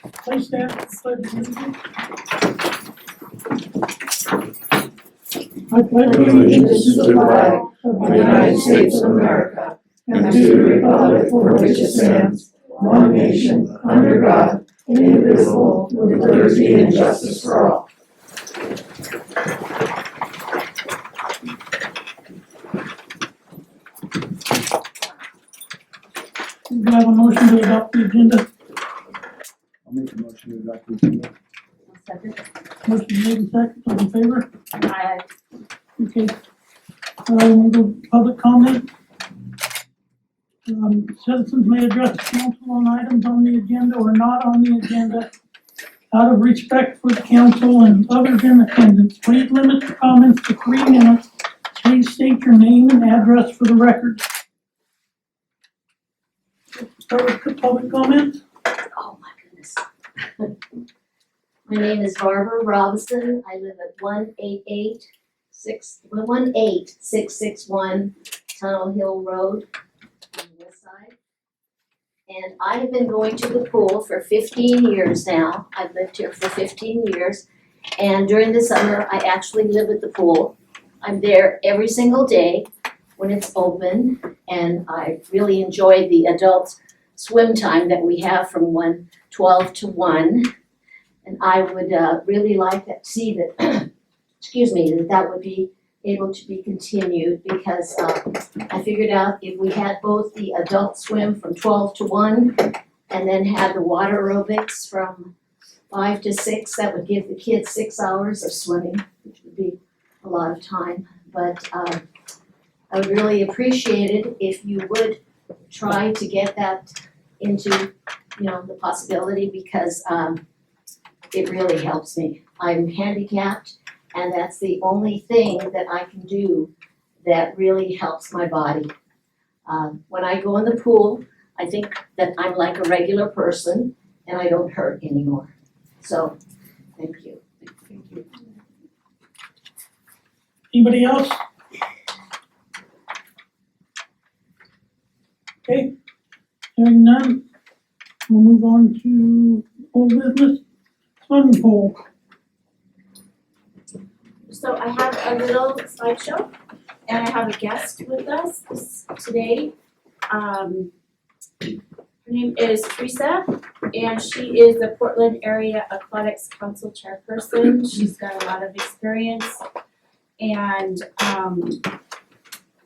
Please stand for the pledge of allegiance. I pledge allegiance to the flag of the United States of America and to the republic for which it stands, one nation, under God, indivisible, with liberty and justice for all. We have a motion to adopt the agenda. I'll make a motion to adopt the agenda. Second. Motion made and seconded, all in favor? Aye. Okay. We'll go public comment. Citizens may address the council on items on the agenda or not on the agenda. Out of respect for the council and others in attendance, please limit your comments to 3 minutes. Please state your name and address for the record. Start with the public comment. Oh my goodness. My name is Barbara Robinson. I live at 18661 Tunnel Hill Road on the west side. And I have been going to the pool for 15 years now. I've lived here for 15 years. And during the summer, I actually live at the pool. I'm there every single day when it's open. And I really enjoy the adult swim time that we have from 12 to 1. And I would really like to see that, that would be able to be continued because I figured out if we had both the adult swim from 12 to 1 and then had the water aerobics from 5 to 6, that would give the kids 6 hours of swimming, which would be a lot of time. But I would really appreciate it if you would try to get that into, the possibility because it really helps me. I'm handicapped and that's the only thing that I can do that really helps my body. When I go in the pool, I think that I'm like a regular person and I don't hurt anymore. So, thank you. Thank you. Anybody else? Okay, hearing none, we'll move on to old business, swimming pool. So I have a little slideshow, and I have a guest with us today. Her name is Teresa, and she is the Portland Area Athletics Council Chairperson. She's got a lot of experience, and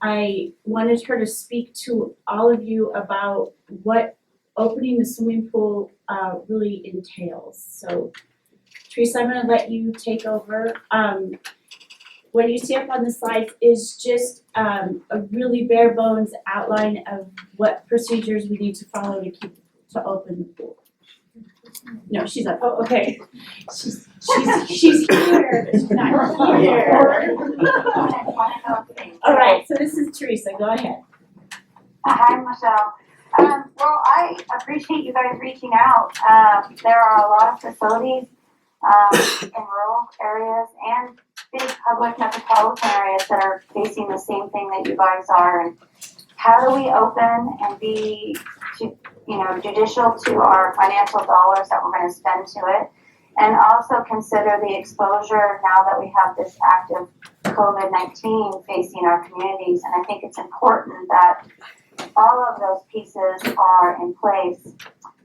I wanted her to speak to all of you about what opening the swimming pool really entails. So, Teresa, I'm gonna let you take over. What you see up on the slides is just a really bare bones outline of what procedures we need to follow to open the pool. No, she's up. Oh, okay. She's here, but she's not here. All right, so this is Teresa. Go ahead. Hi, Michelle. Well, I appreciate you guys reaching out. There are a lot of facilities in rural areas and big public metropolitan areas that are facing the same thing that you guys are. And how do we open and be, judicial to our financial dollars that we're going to spend to it, and also consider the exposure now that we have this active COVID-19 facing our communities. And I think it's important that all of those pieces are in place.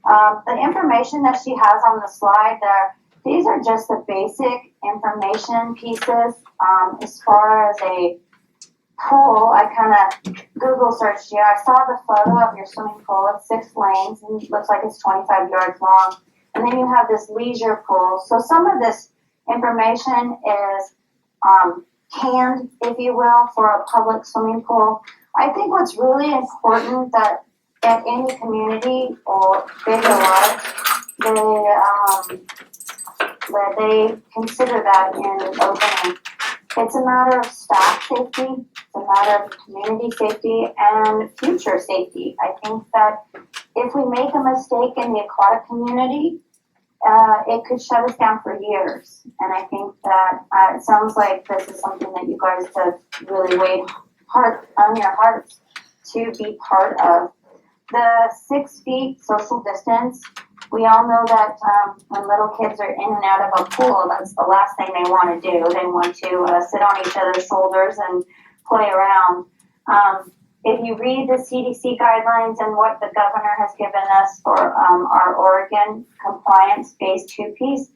The information that she has on the slide there, these are just the basic information pieces. As far as a pool, I kind of Google searched you. I saw the photo of your swimming pool. It's 6 lanes and it looks like it's 25 yards long. And then you have this leisure pool. So some of this information is canned, if you will, for a public swimming pool. I think what's really important that at any community, or big or large, they consider that in opening. It's a matter of staff safety, it's a matter of community safety, and future safety. I think that if we make a mistake in the aquatic community, it could shut us down for years. And I think that it sounds like this is something that you guys have really weighed hard on your hearts to be part of. The 6 feet social distance we all know that, when little kids are in and out of a pool, that's the last thing they wanna do. They want to, sit on each other's shoulders and play around. If you read the CDC guidelines and what the governor has given us for, our Oregon compliance phase 2 piece,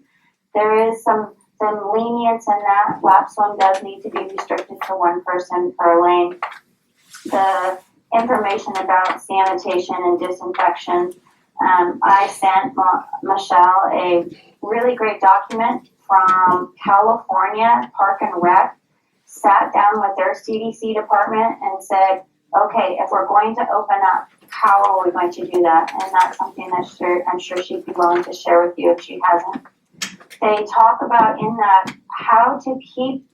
there is some lenience in that. Lap swim does need to be restricted to one person per lane. The information about sanitation and disinfection, I sent Michelle a really great document from California Park and Rec, sat down with their CDC department and said, okay, if we're going to open up, how are we going to do that? And that's something that I'm sure she'd be willing to share with you if she hasn't. They talk about in that how to keep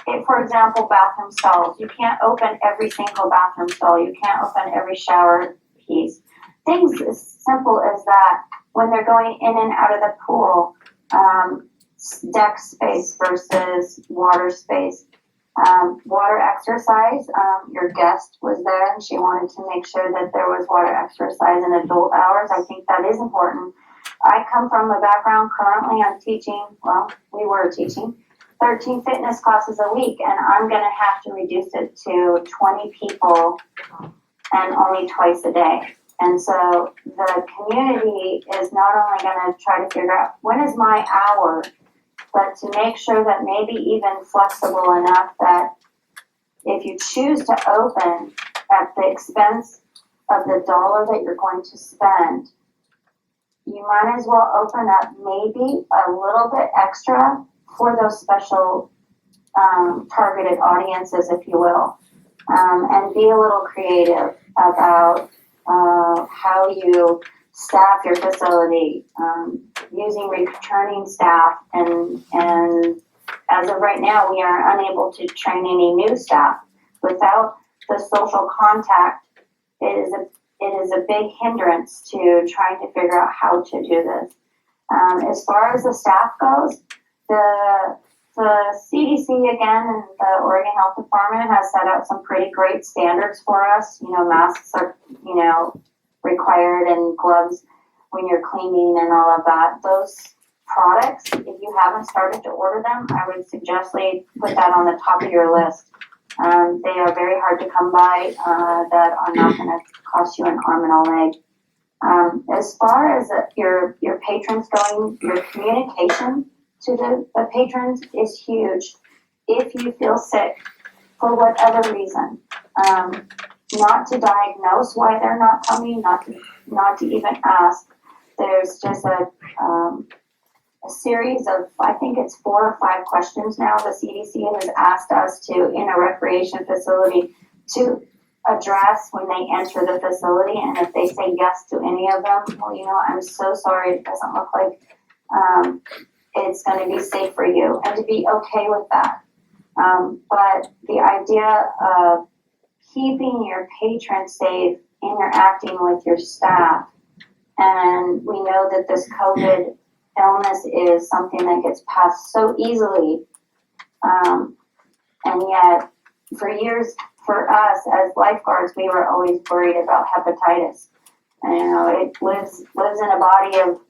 it, for example, bathroom stalls. You can't open every single bathroom stall. You can't open every shower piece. Things as simple as that. When they're going in and out of the pool, deck space versus water space. Water exercise, your guest was there and she wanted to make sure that there was water exercise in adult hours. I think that is important. I come from a background, currently I'm teaching, we were teaching 13 fitness classes a week, and I'm gonna have to reduce it to 20 people and only twice a day. And so the community is not only gonna try to figure out when is my hour, but to make sure that maybe even flexible enough that if you choose to open at the expense of the dollar that you're going to spend, you might as well open up maybe a little bit extra for those special targeted audiences, if you will, and be a little creative about how you staff your facility, using returning staff, and as of right now, we are unable to train any new staff. Without the social contact, it is a big hindrance to trying to figure out how to do this. As far as the staff goes, the CDC again and the Oregon Health Department has set out some pretty great standards for us. You know, masks are, required, and gloves when you're cleaning and all of that. Those products, if you haven't started to order them, I would suggest put that on the top of your list. They are very hard to come by, that are not gonna cost you an arm and a leg. As far as your patrons going, your communication to the patrons is huge. If you feel sick for whatever reason, not to diagnose why they're not coming, not to even ask. There's just a series of, I think it's 4 or 5 questions now the CDC has asked us to, in a recreation facility, to address when they enter the facility. And if they say yes to any of them, well, I'm so sorry, it doesn't look like it's going to be safe for you, and to be okay with that. But the idea of keeping your patrons safe, interacting with your staff, and we know that this COVID illness is something that gets passed so easily, and yet for years, for us as lifeguards, we were always worried about hepatitis. And, it lives in a body of,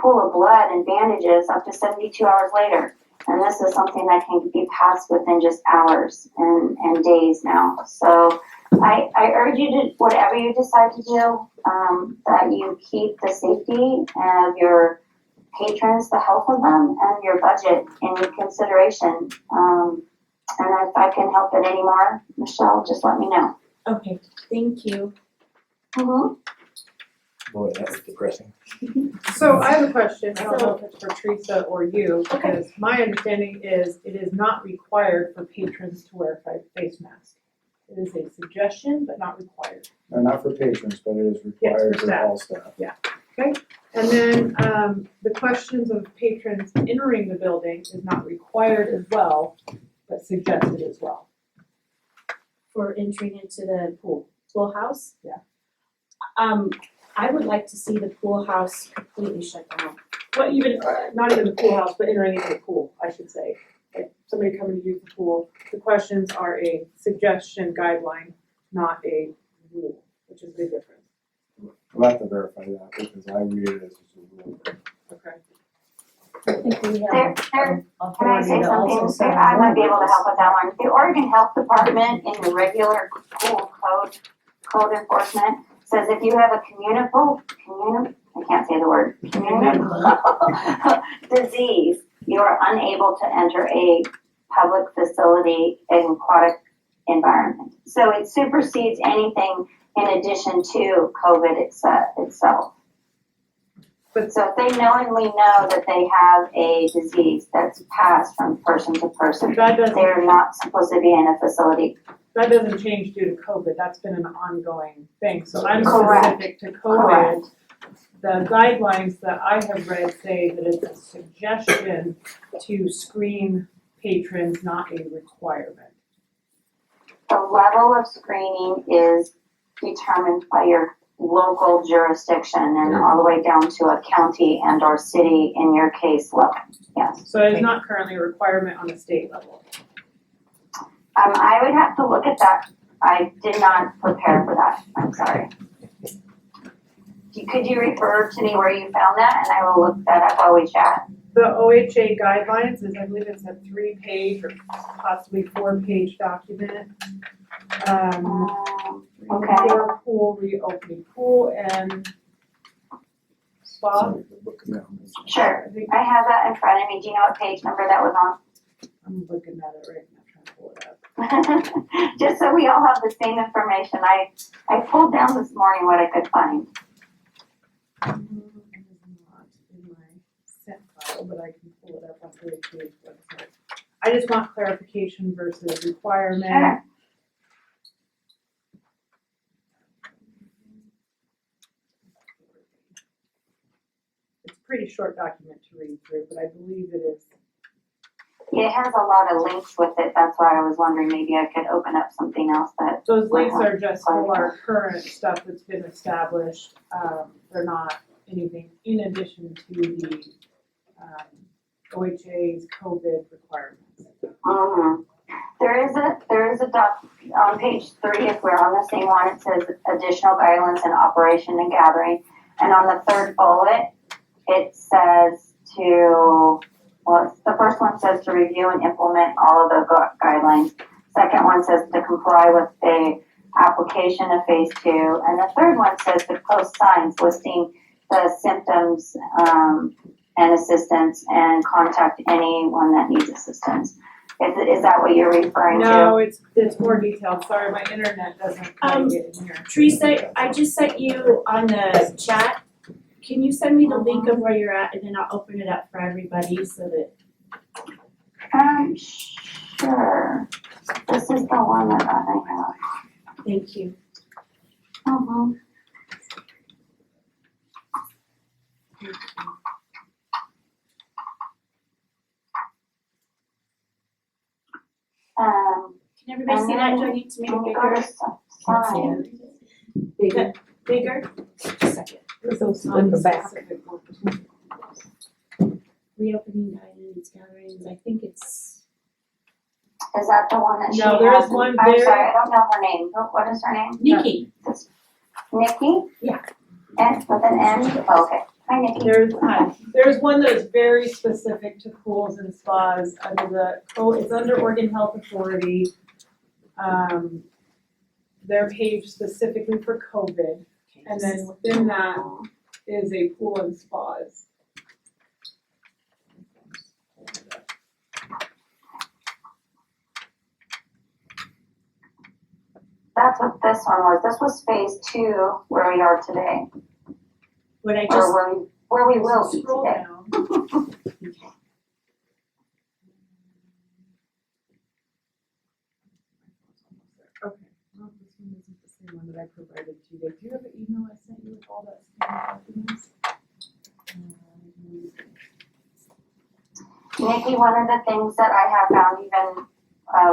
pool of blood and bandages up to 72 hours later. And this is something that can be passed within just hours and days now. So I urge you to, whatever you decide to do, that you keep the safety of your patrons, the health of them, and your budget in consideration. And if I can help it anymore, Michelle, just let me know. Okay, thank you. Mm-hmm. Boy, that was depressing. So I have a question, I don't know if it's for Teresa or you, because my understanding is it is not required for patrons to wear a face mask. It is a suggestion, but not required. Not for patrons, but it is required for staff. all staff. And then, the questions of patrons entering the building is not required as well, but suggested as well. For entering into the pool house? Yeah. I would like to see the pool house completely shut down. Well, even, not even the pool house, but entering into the pool, I should say. Like somebody coming to use the pool, the questions are a suggestion guideline, not a rule, which is a big difference. We'll have to verify that because I read it as a rule. Okay. I think we There, have there, can I authority say to also something? set I might be able to ordinance. help with that one. The Oregon Health Department in the regular pool code enforcement says if you have a I can't say the word, communicable disease, you are unable to enter a public facility and aquatic environment. So it supersedes anything in addition to COVID itself. But- So if they knowingly know that they have a disease that's passed from person to person, That doesn't, they're not supposed to be in a facility. that doesn't change due to COVID, that's been an ongoing thing, so I'm Correct. specific to COVID. The guidelines that I have read say that it's a suggestion to screen patrons, not a requirement. The level of screening is determined by your local jurisdiction and all the way down to a county and or city, in your case, level, yes. So it's not currently a requirement on the state level. I would have to look at that. I did not prepare for that, I'm sorry. Could you refer to me where you found that, and I will look that up while we chat? The OHA guidelines is, I believe it's a 3-page or possibly 4-page document. Okay. For pool reopening, pool and spa. Yeah. Sure. I think I have that in front of me. Do you know what page number that was I'm looking at it right now, trying to pull it up. on? Just so we all have the same information. I pulled down this morning what I could find. It is not in my sent file, but I can pull it up on the OHA's website. I just want clarification versus requirement. Sure. It's a pretty short document to read through, but I believe it is. It has a lot of links with it. That's why I was wondering maybe I could open up something else that, Those links are just for current stuff that's been established. They're not anything in addition to the OHA's COVID requirements. There is a doc, on page 3, if we're on the same one, it says additional guidelines in operation and gathering. And on the third bullet, it says the first one says to review and implement all of the guidelines. Second one says to comply with the application of phase 2. And the third one says to post signs listing the symptoms and assistance and contact anyone that needs assistance. Is that what you're referring to? No, it's more detailed. Sorry, my internet doesn't quite get in here. Teresa, I just sent you on the chat. Can you send me the link of where you're at, and then I'll open it up for everybody so that. Sure. This is the one that I have. Thank you. Can everybody see that? Do I need to make it Can you go bigger? to sign? Bigger? Bigger? Just a second. Those in the back. Reopening guidance gatherings, I think it's, Is that the one that she has? No, there is one I'm very- sorry, I don't know her name. What is her name? Nikki. Nikki? Yeah. And with an N? Oh, okay. Hi, Nikki. There's one that is very specific to pools and spas under it's under Oregon Health Authority. Their page specifically for COVID, and then within that is a pool and spas. That's what this one was. This was phase 2, where we are today. what I just, Or where we will be Scroll today. down. Okay, well, this one isn't the same one that I provided to you. Do you have an email I sent you with all that scanned documents? Nikki, one of the things that I have found even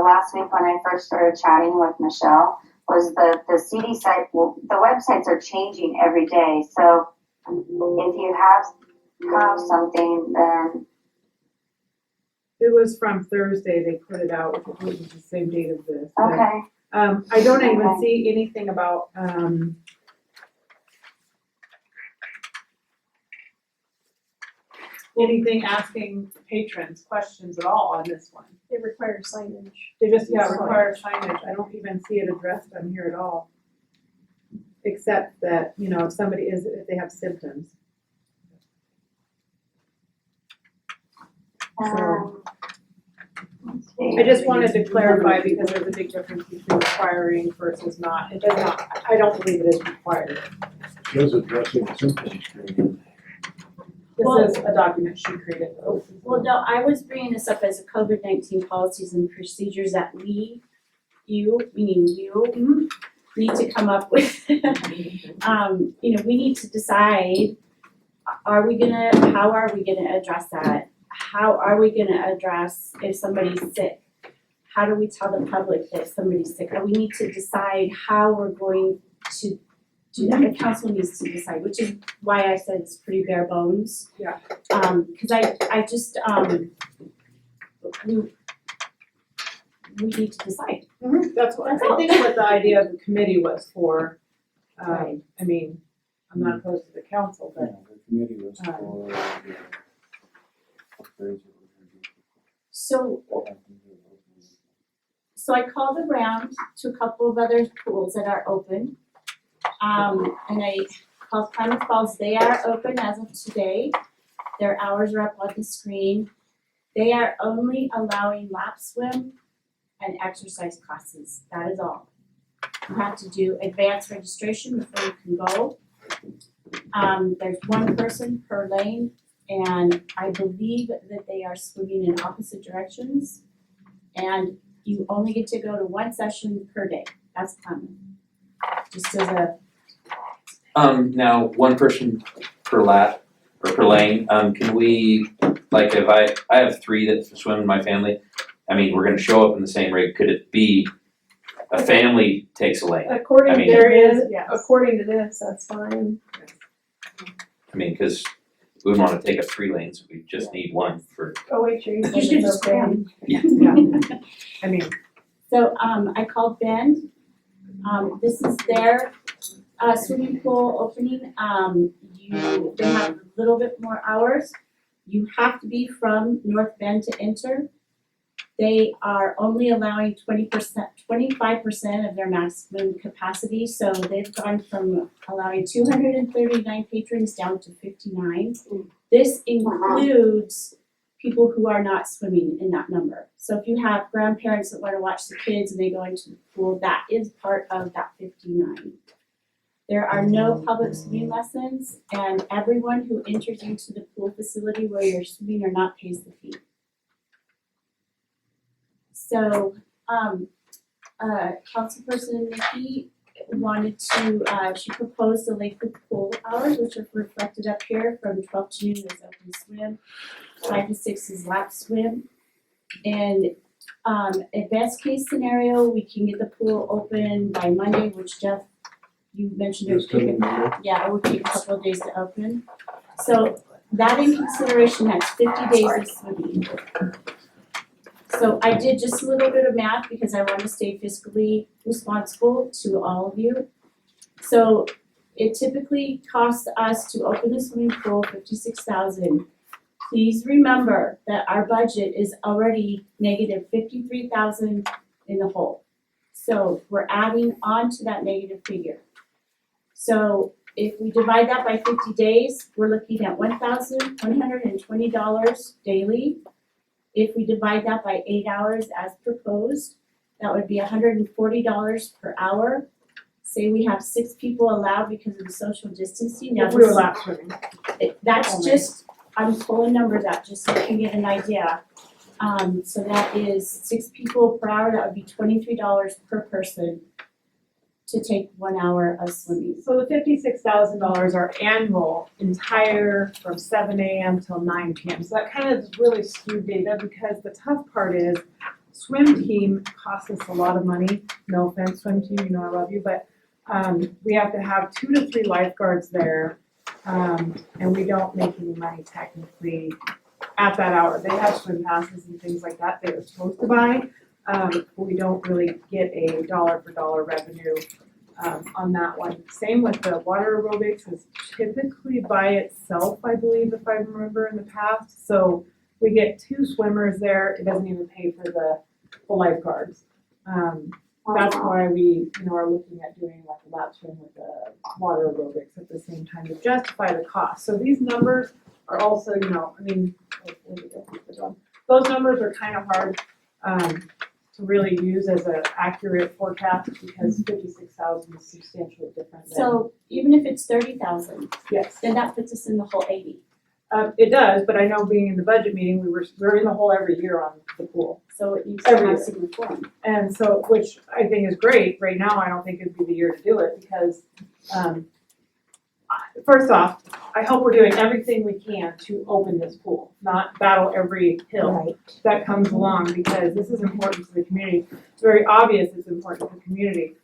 last week when I first started chatting with Michelle was the CD site, the websites are changing every day. So if you have something, then It was from Thursday, they put it out, which I believe is the same date as this. but, okay. I don't even Okay. see anything about, anything asking patrons questions at all on this one. They require signage. They just, require signage, I don't even see it addressed on here at all. Except that, if somebody if they have symptoms. Let's see. I just wanted to clarify because there's a big difference between requiring versus not, it does not, I don't believe it is required. Does addressing symptoms. This is a document she created. Well, no, I was bringing this up as a COVID-19 policies and procedures that meaning you, need to come up with. We need to decide, how are we gonna address that? How are we gonna address if somebody's sick? How do we tell the public that somebody's sick? We need to decide how we're going to do that. The council needs to decide, which is why I said it's pretty bare bones. Yeah. Cause I just, we need to decide. That's what, That's I all. think what the idea of the committee was for. Right. I mean, I'm not opposed to the council, Yeah, but the committee was for the upgrades that we're gonna do. So, That have to do with those. so I called around to a couple of other pools that are open. And I called Klamath Falls, they are open as of today. Their hours are up on the screen. They are only allowing lap swim and exercise classes, that is all. You have to do advanced registration before you can go. There's one person per lane, and I believe that they are swimming in opposite directions. And you only get to go to one session per day, that's common. Just as a, now, one person per lap, or per lane, can we, like, if I have 3 that swim in my family, I mean, we're gonna show up in the same rate, could it be a family takes a lane? According I to mean- there is, this, according to this, that's fine. I mean, cause we wouldn't wanna take up 3 lanes, we just need 1 for, OHA said You should it's just okay. I mean, so, I called Bend. This is their, swimming pool opening. They have a little bit more hours. You have to be from North Bend to enter. They are only allowing 25% of their maximum capacity, so they've gone from allowing 239 patrons down to 59. This includes people who are not swimming in that number. So if you have grandparents that wanna watch the kids and they go into the pool, that is part of that 59. There are no public swimming lessons, and everyone who enters into the pool facility where you're swimming or not pays the fee. So, Councilperson Nikki wanted to, she proposed the Lakeview pool hours, which are reflected up here, from 12 to noon is open swim, 5 to 6 is lap swim. And, a best case scenario, we can get the pool open by Monday, which Jeff, you mentioned it would take it would take a couple of days to open. So that in consideration, that's 50 days of swimming. So I did just a little bit of math because I want to stay fiscally responsible to all of you. So it typically costs us to open the swimming pool $56,000. Please remember that our budget is already negative $53,000 in the hole. So we're adding on to that negative figure. So if we divide that by 50 days, we're looking at $1,120 daily. If we divide that by 8 hours as proposed, that would be $140 per hour. Say we have 6 people allowed because of the social distancing. Now if we were lap swimming. that's Only. just, I'm pulling numbers out just so you can get an idea. So that is 6 people per hour, that would be $23 per person to take 1 hour of swimming. So the $56,000 are annual, entire from 7 AM till 9 PM. So that kind of is really skewed data because the tough part is swim team costs us a lot of money. No offense, swim team, you know I love you, but we have to have 2 to 3 lifeguards there. And we don't make any money technically at that hour. They have swim passes and things like that they were supposed to buy. But we don't really get a dollar for dollar revenue on that one. Same with the water aerobics is typically by itself, I believe, if I remember in the past. So we get 2 swimmers there, it doesn't even pay for the lifeguards. That's why we, are looking at doing like a lap swim with the water aerobics at the same time to justify the cost. So these numbers are also, those numbers are kind of hard, to really use as an accurate forecast because 56,000 is substantially different than. So even if it's 30,000, Yes. then that puts us in the whole 80. It does, but I know being in the budget meeting, we're in the hole every year on the pool. So it needs to Every have year. some reform. And so, which I think is great, right now I don't think it'd be the year to do it because, first off, I hope we're doing everything we can to open this pool, not battle every hill that comes along because this is important to the community. It's very obvious it's important to the community.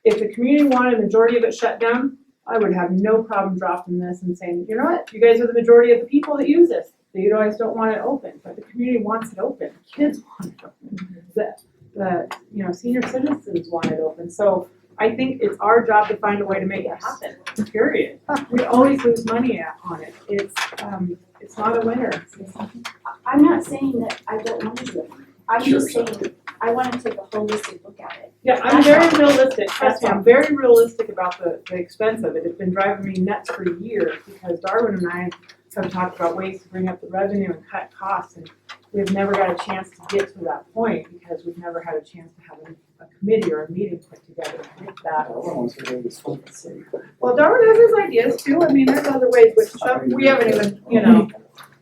If the community wanted a majority of it shut down, I would have no problem dropping this and saying, you know what, you guys are the majority of the people that use this. You guys don't want it open, but the community wants it open. Kids want it open. The senior citizens want it open. So I think it's our job to find a way to make it happen, period. We always lose money on it. It's not a winner. I'm not saying that I don't want to do it. I'm just saying, I want to take a holistic look at it. Yeah, I'm very realistic, trust me, I'm very realistic about the expense of it. It's been driving me nuts for years because Darwin and I have talked about ways to bring up the revenue and cut costs, and we've never got a chance to get to that point because we've never had a chance to have a committee or a meeting put together to make that. Well, Darwin has his ideas too, I mean, there's other ways, which we haven't even,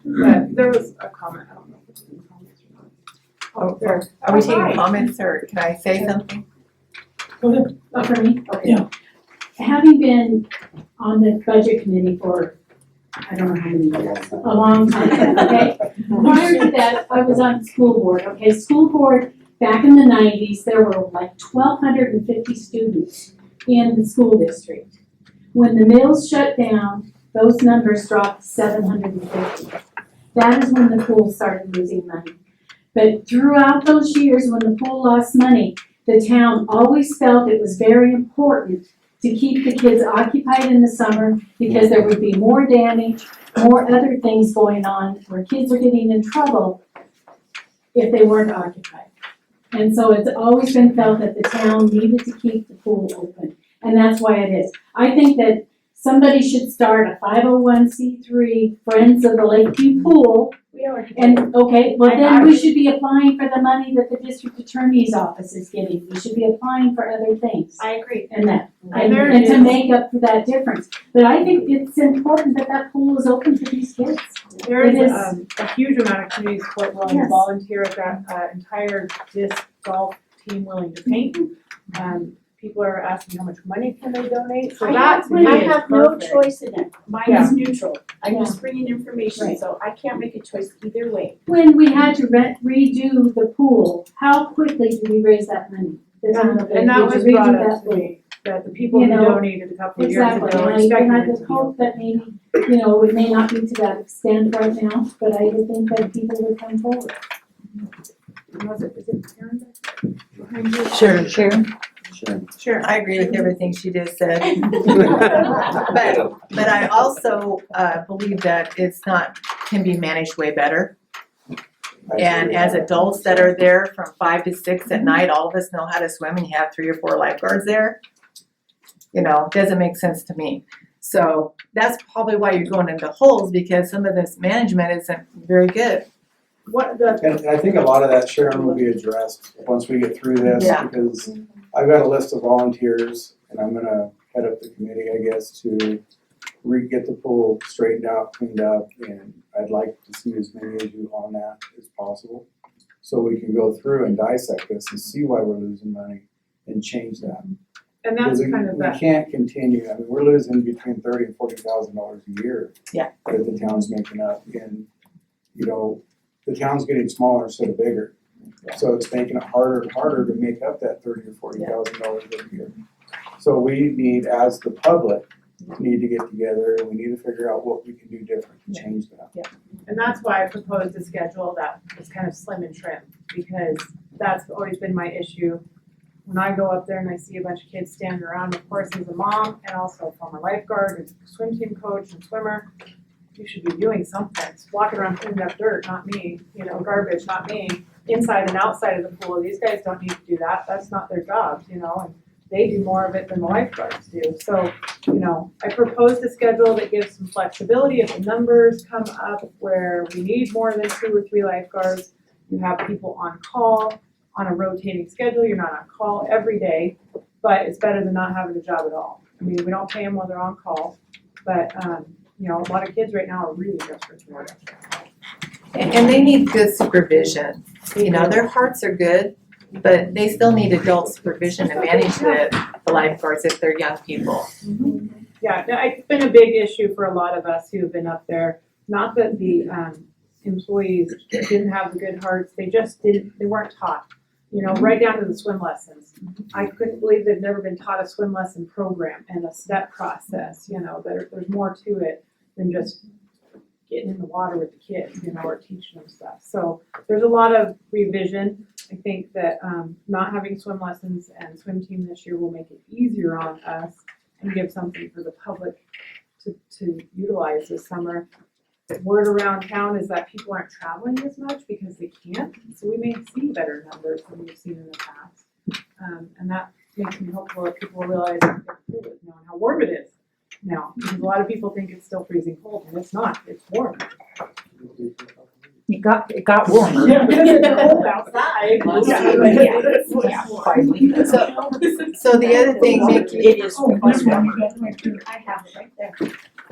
but there was a comment, I don't know if it's in comments or not. Oh, there. Are we Oh, hi. taking comments or can I say something? Go ahead. Oh, for me? Okay. Yeah. Having been on the budget committee for, I don't know how many years, a long time, okay? Prior to that, I was on the school board, okay? School board, back in the 90s, there were like 1,250 students in the school district. When the mills shut down, those numbers dropped to 750. That is when the pool started losing money. But throughout those years, when the pool lost money, the town always felt it was very important to keep the kids occupied in the summer because there would be more damage, more other things going on where kids are getting in trouble if they weren't occupied. And so it's always been felt that the town needed to keep the pool open, and that's why it is. I think that somebody should start a 501c3 Friends of the Lakeview Pool. We already did. And, okay, well then we should be applying for the money that the district attorney's office is getting. We should be applying for other things. I agree. And that, And there and to is- make up for that difference. But I think it's important that that pool is open for these kids. There It is is- a huge amount of community support willing to Yes. volunteer. I've got an entire disc golf team willing to paint. People are asking how much money can they donate, so that to me I is have no perfect. choice in it. Mine Yeah. is neutral. I'm Yeah. just bringing information, Right. so I can't make a choice either way. When we had to redo the pool, how quickly did we raise that money? The town of And that Lakeview was to redo brought that up to pool. me, that the people who You know, donated a couple of years ago Exactly, are and expecting I it to just be. hope that maybe, it may not be to that extent right now, but I would think that people would come forward. Was it, is it Karen behind you? Sure. Sure. I agree with everything she just said. But I also believe that it's not, can be managed way better. And as adults that are there from 5 to 6 at night, all of us know how to swim and you have 3 or 4 lifeguards there. Doesn't make sense to me. So that's probably why you're going into holes because some of this management isn't very good. What the, And I think a lot of that, Sharon, will be addressed once we get through this, Yeah. because I've got a list of volunteers, and I'm gonna head up the committee, I guess, to get the pool straightened out, cleaned up, and I'd like to see as many of you on that as possible, so we can go through and dissect this and see why we're losing money and change that. and that's Because kind of we that, can't continue, I mean, we're losing between $30,000 and $40,000 a year. Yeah. That the town's making up, and, the town's getting smaller instead of bigger. So it's making it harder and harder to make up that $30,000 or $40,000 every year. So we need, as the public, need to get together, and we need to figure out what we can do different to change that. and that's why I proposed a schedule that is kind of slim and trim, because that's always been my issue. when I go up there and I see a bunch of kids standing around, of course, as a mom and also a former lifeguard and swim team coach and swimmer, you should be doing something. It's walking around cleaning up dirt, not me, garbage, not me. Inside and outside of the pool, these guys don't need to do that. That's not their job, and they do more of it than the lifeguards do. So, I proposed a schedule that gives some flexibility. If the numbers come up where we need more than 2 or 3 lifeguards, you have people on call on a rotating schedule. You're not on call every day, but it's better than not having a job at all. I mean, we don't pay them while they're on call, but, a lot of kids right now are really desperate for it. And they need good supervision. Their hearts are good, but they still need adult supervision to manage the lifeguards if they're young people. Yeah, it's been a big issue for a lot of us who have been up there. Not that the employees didn't have the good hearts, they weren't taught. Right down to the swim lessons. I couldn't believe they've never been taught a swim lesson program and a step process, there's more to it than just getting in the water with the kids, or teaching them stuff. So there's a lot of revision. I think that not having swim lessons and swim team this year will make it easier on us and give something for the public to utilize this summer. The word around town is that people aren't traveling as much because they can't, so we may see better numbers than we've seen in the past. And that makes me hopeful that people realize how cool it is now and how warm it is now. Because a lot of people think it's still freezing cold, and it's not, it's warm. It got warmer. Yeah, because it's cold outside. Finally. So the other thing, Mickey, It is. Oh, never mind, you got it right there. I have it right there.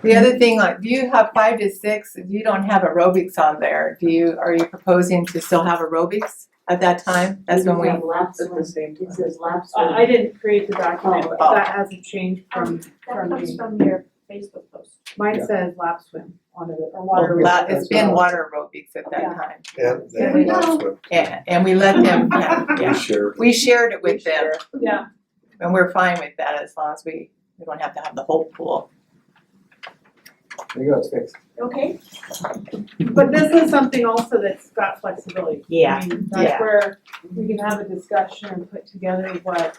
the other thing, do you have 5 to 6? You don't have aerobics on there. Are you proposing to still have aerobics at that time? That's when we. It says laps. I didn't create the document, but Oh. that hasn't changed from That comes me. from your Facebook post. Mine says lap swim on it, or water. It's been water aerobics at that Yeah. time. And There we go. Yeah, and we let them, we share. we shared it with them, Yeah, and we're fine with that as long as we don't have to have the whole pool. There you go, it's fixed. Okay. but this is something also that's got flexibility. Yeah. I mean, that's Yeah. where we can have a discussion and put together what,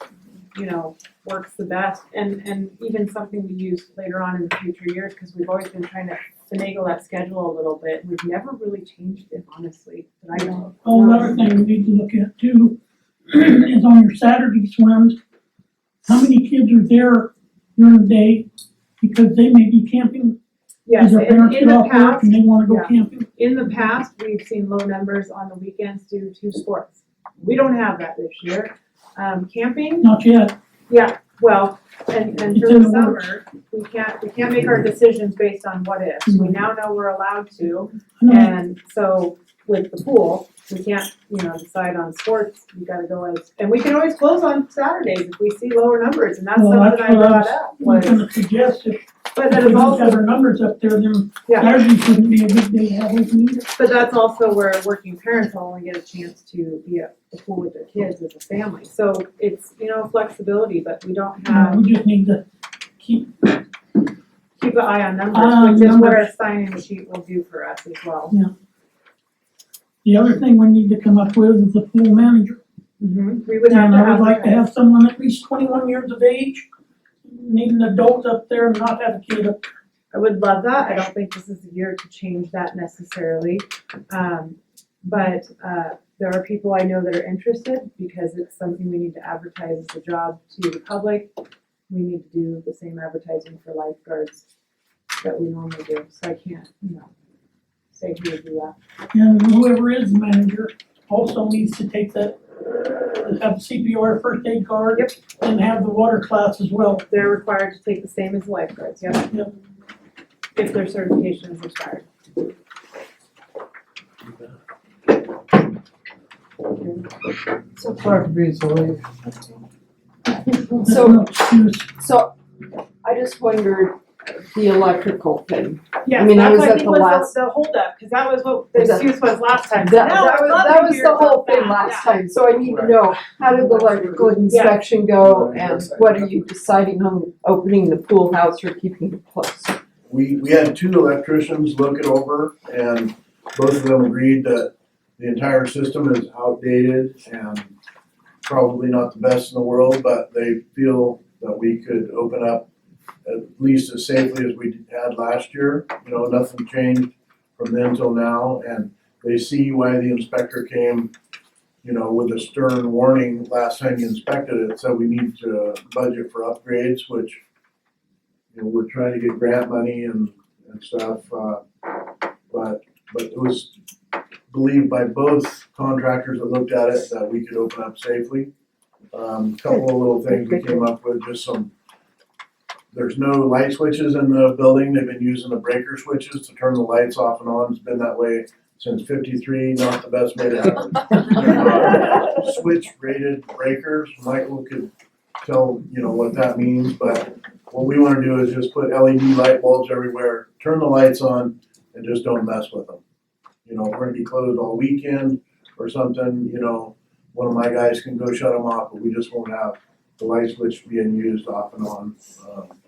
works the best, and even something we use later on in the future years, because we've always been trying to finagle that schedule a little bit. We've never really changed it, honestly, that I know. Oh, another thing we need to look at too is on your Saturday swims, how many kids are there during the day? Because they may be camping, Yes, because their parents in get the off work past, and they wanna go yeah. camping. in the past, we've seen low numbers on the weekends due to sports. We don't have that this year. Camping, Not yet. yeah, well, and It's through in the the works. summer, we can't make our decisions based on what ifs. We now know we're allowed to, I know. and so with the pool, we can't, decide on sports. We gotta go and we can always close on Saturdays if we see lower numbers, and that's Well, something that's I what I brought up. was Was, gonna suggest, if but that we is don't also have our numbers up there, then Yeah. Saturday shouldn't be a good day to have open either. But that's also where working parents will only get a chance to be at the pool with their kids as a family. So it's, flexibility, but we don't have, We just need to keep, keep an eye on numbers, Eye on which is what our numbers. sign-in sheet will do for us as well. the other thing we need to come up with is a pool manager. We would have And to I would like to have, have someone at least 21 years of age, need an adult up there and not have a kid up there. I would love that. I don't think this is the year to change that necessarily. But there are people I know that are interested because it's something we need to advertise as a job to the public. We need to do the same advertising for lifeguards that we normally do, so I can't, say who would do that. And whoever is the manager also needs to take that, have CPR first aid card. Yep. And have the water class as well. They're required to take the same as lifeguards, yep. Yep. If their certification is expired. So far to be so. No excuse. So I just wondered the electrical thing. Yes, mean, I that's was I at think the was last- the holdup, cause that was what the Was that- excuse was last time. That Now I'd love to that was hear the whole about thing that, last yeah. time, so I need to know, how did the electrical inspection go, and what are you deciding on opening the pool house or keeping it closed? We had 2 electricians look it over, and both of them agreed that the entire system is outdated and probably not the best in the world, but they feel that we could open up at least as safely as we had last year. You know, nothing changed from then till now, and they see why the inspector came, you know, with a stern warning last time he inspected it, so we need to budget for upgrades, which, you know, we're trying to get grant money and stuff, but it was believed by both contractors that looked at it that we could open up safely. Couple of little things we came up with, just some, there's no light switches in the building, they've been using the breaker switches to turn the lights off and on, it's been that way since '53, not the best way to have switch rated breakers. Michael could tell, you know, what that means, but what we wanna do is just put LED light bulbs everywhere, turn the lights on, and just don't mess with them. You know, if we're gonna be closed all weekend or something, you know, one of my guys can go shut them off, but we just won't have the light switch being used off and on.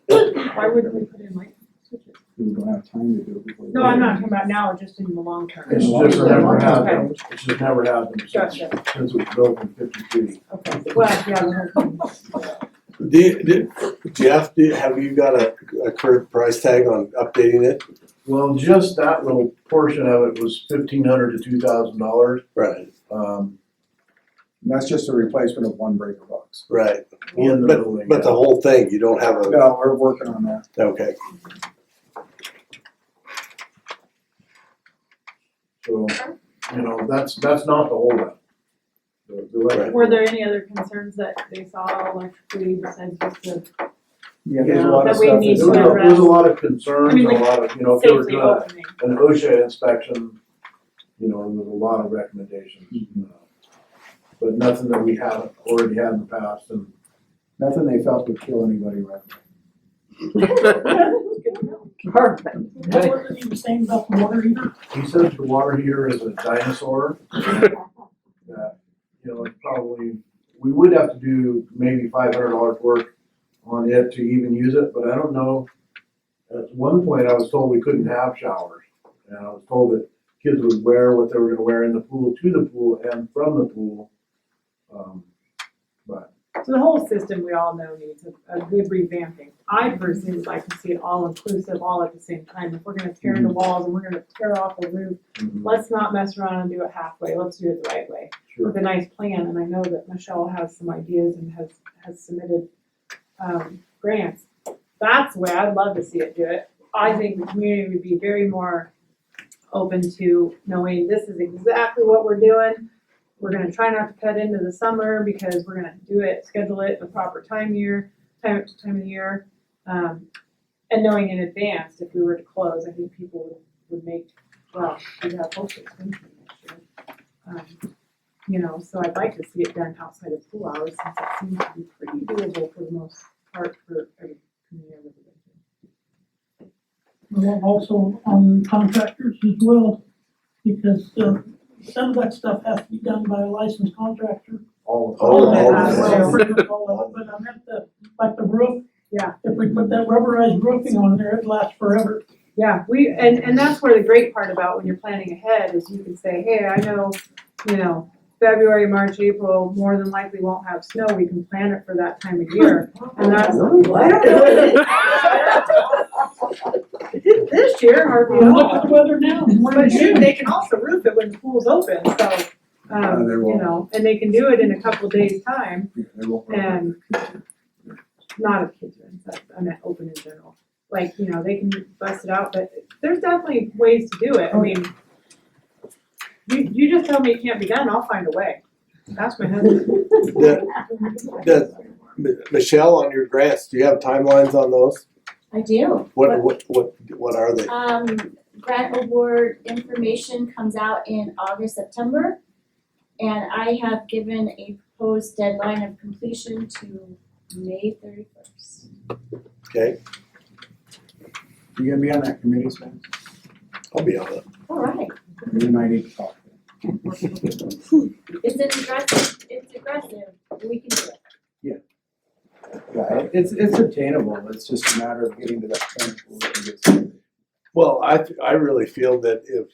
Why wouldn't we put in light switches? We don't have time to do it before. No, I'm not talking about now, just in the long term. It's just never Okay. happened, it's just never happened Gotcha, since it was built in '53. okay, well, yeah, the whole thing. Jeff, have you got a current price tag on updating it? Well, just that little portion of it was $1,500 to $2,000. Right, And that's just a replacement of one breaker box. right. In the building. But the whole thing, you don't have a, No, we're working on that. okay. So, you know, that's not the holdup. The electric- Were there any other concerns that they saw electrically besides just the Yeah, there's a lot that of we stuff. need There that's- to was a lot of concerns, I mean, a like, lot of, you know, if they were safely doing opening? an OSHA inspection, you know, there was a lot of recommendations. But nothing that we haven't already had in the past, and Nothing they felt would kill anybody right Perfect. What was he was saying about the water heater? he says the water heater is a dinosaur. That, you know, it's probably, we would have to do maybe $500 work on it to even use it, but I don't know. At one point, I was told we couldn't have showers, and I was told that kids would wear what they were gonna wear in the pool, to the pool, and from the pool. But So the whole system, we all know, needs a good revamping. I personally would like to see it all inclusive, all at the same time. If we're gonna tear into walls and we're gonna tear off a roof, let's not mess around and do it halfway, let's do it the right way. sure, With a nice plan, and I know that Michelle has some ideas and has submitted, grants. That's the way I'd love to see it do it. I think the community would be very more open to knowing this is exactly what we're doing. We're gonna try not to cut into the summer because we're gonna do it, schedule it the proper time of year. And knowing in advance, if we were to close, I think people would make, well, we'd have hopefully next year. You know, so I'd like to see it done outside of school hours since it seems to be pretty doable for the most part for every community I've ever been to. Well, also on contractors as well, because some of that stuff has to be done by a licensed contractor. all of Oh, them. Well, pretty much all of it, but I meant like the roof. Yeah. If we put that rubberized roofing on there, it lasts forever. Yeah, and that's where the great part about when you're planning ahead is you can say, hey, I know, you know, February, March, April, more than likely won't have snow, we can plan it for that time of year. And that's, it did this year, hardly at And look at the all. weather now, we're in But shoot, June. they can also roof it when the pool's open, so, They you won't. know, and they can do it in a couple days' time. They won't. And not if kids are inside, I meant open in general. Like, you know, they can bust it out, but there's definitely ways to do it. I mean, you just tell me it can't be done, I'll find a way. Ask my husband. Michelle, on your grants, do you have timelines on those? I do. What are they? Grant award information comes out in August, September. And I have given a proposed deadline of completion to May 31st. Okay, You gonna be on that committee, Sven? I'll be on it. All right. We might need to talk. Is it aggressive? It's aggressive. We can do it. Yeah, it's attainable, it's just a matter of getting to that point where we can get started. Well, I really feel that if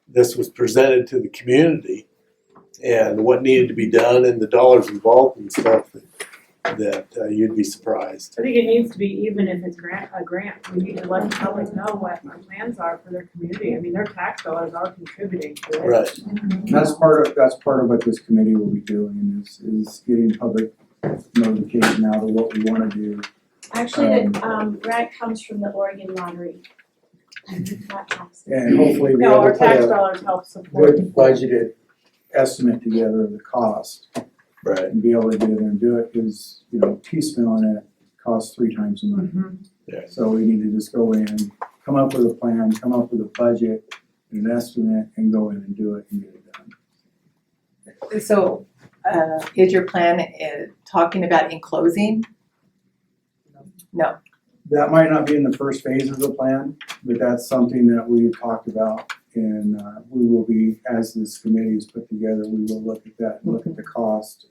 this was presented to the community and what needed to be done and the dollars involved and stuff that you'd be surprised. I think it needs to be, even if it's a grant, we need to let the public know what our plans are for their community. I mean, their tax dollars are contributing to it. Right. That's part of what this committee will be doing is getting public notification out of what we wanna do. Actually, the grant comes from the Oregon lottery, not tax. And hopefully be No, able our to tax put a dollars help support. good budgeted estimate together of the cost. Right. And be able to get in there and do it, cause, you know, piecemealing it costs 3 times the money. Yeah. So we need to just go in, come up with a plan, come up with a budget, an estimate, and go in and do it and get it done. So, is your plan talking about enclosing? No. That might not be in the first phase of the plan, but that's something that we've talked about. And we will be, as this committee is put together, we will look at that, and look at the cost.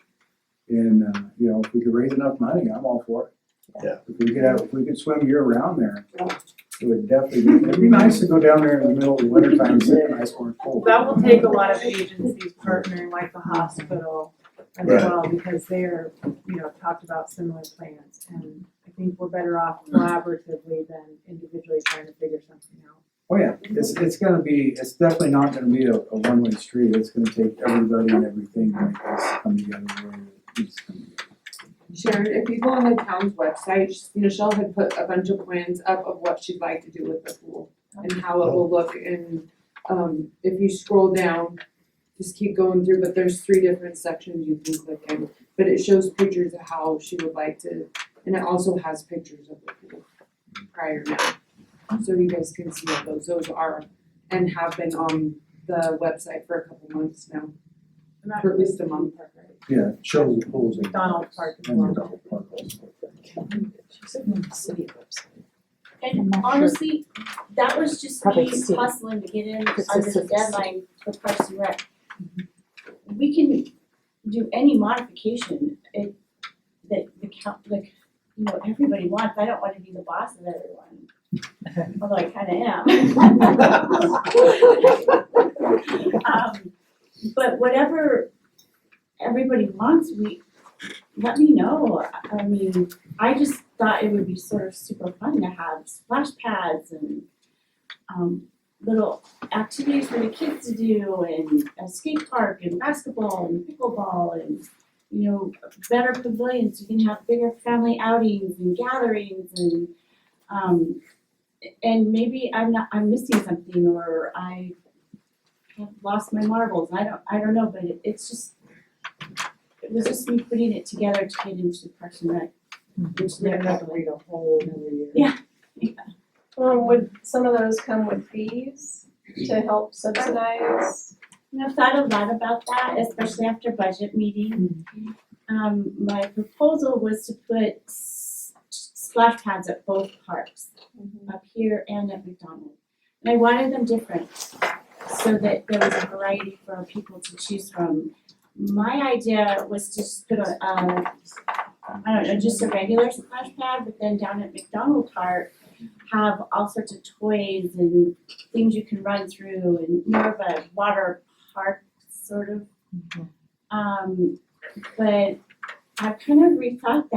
And, you know, if we could raise enough money, I'm all for it. Yeah. If we could swim year round there, it would definitely be, it'd be nice to go down there in the middle of the winter time and sit nice warm cold. That will take a lot of agencies partnering, like the hospital as Right. well, because they're, you know, talked about similar plans. And I think we're better off collaboratively than individually trying to figure something out. Oh, yeah, it's definitely not gonna be a one-way street. It's gonna take everybody and everything to make this come together the way it needs to come together. Sharon, if you go on the town's website, Michelle had put a bunch of plans up of what she'd like to do with the pool and how it will look, and if you scroll down, just keep going through, but there's 3 different sections you can click in, but it shows pictures of how she would like to, and it also has pictures of the pool prior now. So you guys can see what those are and have been on the website for a couple months now, for at least a month. Yeah, it shows the pools. Donald Park as And well. the dog park also. And honestly, that was just Probably me see. hustling to get in It's under the specific. deadline for Parks and Rec. We can do any modification that the like, you know, everybody wants. I don't want to be the boss of everyone. Although I kinda am. But whatever everybody wants, let me know. I mean, I just thought it would be sort of super fun to have splash pads and little activities for the kids to do, and a skate park and basketball and pickleball, and you know, better pavilions. You can have bigger family outings and gatherings, and maybe I'm missing something, or I have lost my marbles. I don't know, but it was just me putting it together to get into the Parks and Rec. Which We have to read a whole another year. Yeah. Would some of those come with fees to help subsidize? I've thought a lot about that, especially after budget meeting. My proposal was to put splash pads at both parks, up here and at McDonald. And I wanted them different, so that there was a variety for people to choose from. My idea was to just put I don't know, just a regular splash pad, but then down at McDonald Park, have all sorts of toys and things you can run through, and more of a water park sort of. But I've kind of rethought that.